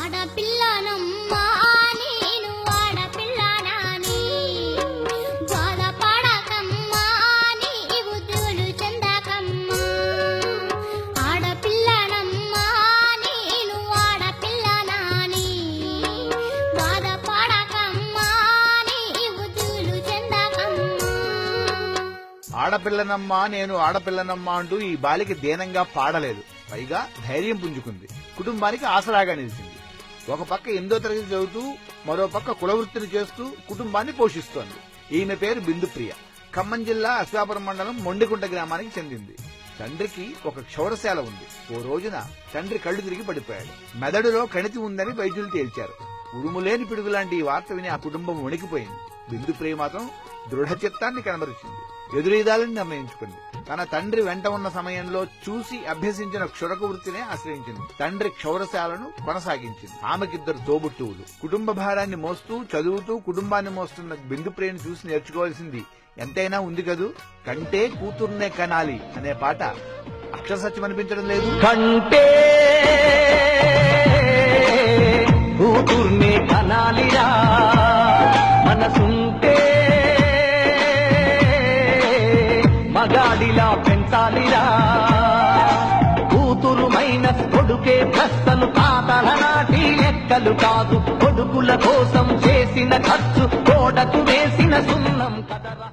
ఆడపిల్లనమ్మా నేను ఆడపిల్లనాని బాధపడకమ్మా నీవు దిగులు చెందకమ్మా ఆడపిల్లనమ్మా నేను ఆడపిల్లనాని బాధపడకమ్మా నీవు దిగులు చెందకమ్మా ఆడపిల్లనమ్మా నేను ఆడపిల్లనమ్మా అంటూ ఈ బాలిక దీనంగా పాడలేదు, పైగా ధైర్యం పుంజుకుంది. కుటుంబానికి ఆసరాగా నిలిచింది. ఒక పక్క 8వ తరగతి చదువుతూ మరో పక్క కులవృత్తిని చేస్తూ కుటుంబాన్ని పోషిస్తోంది. ఈమె పేరు బిందుప్రియ. ఖమ్మం జిల్లా అశ్వాపురం మండలం మొండికుంట గ్రామానికి చెందింది. తండ్రికి ఒక క్షౌరశాల ఉంది. ఓ రోజున తండ్రి కళ్లు తిరిగి పడిపోయాడు. మెదడులో కణితి ఉందని వైద్యులు తేల్చారు. ఉరుములేని పిడుగులాంటి ఈ వార్త విని ఆ కుటుంబం వణికిపోయింది. బిందుప్రియ మాత్రం దృఢ చిత్తాన్ని కనబరిచింది. ఎదురీదాలని నిర్ణయించుకుంది. తన తండ్రి వెంట ఉన్న సమయంలో చూసి అభ్యసించిన క్షురక వృత్తినే ఆశ్రయించింది. తండ్రి క్షౌరశాలను కొనసాగించింది. ఆమెకిద్దరు తోబుట్టువులు. కుటుంబ భారాన్ని మోస్తూ చదువుతూ కుటుంబాన్ని మోస్తున్న బిందుప్రియను చూసి నేర్చుకోవాల్సింది ఎంతైనా ఉంది కదూ. కంటే కూతుర్నే కనాలి అనే పాట అక్షర సత్యం అనిపించడం లేదు. కంటే కూతుర్నే కనాలిరా, మనసుంటే మగాడిలా పెంచాలిరా. కూతురు మైనస్ కొడుకే ప్రశ్నలు తాతల నాటి లెక్కలు కాదు. కొడుకుల కోసం చేసిన ఖర్చు కోడకు వేసిన సున్నం కదరా.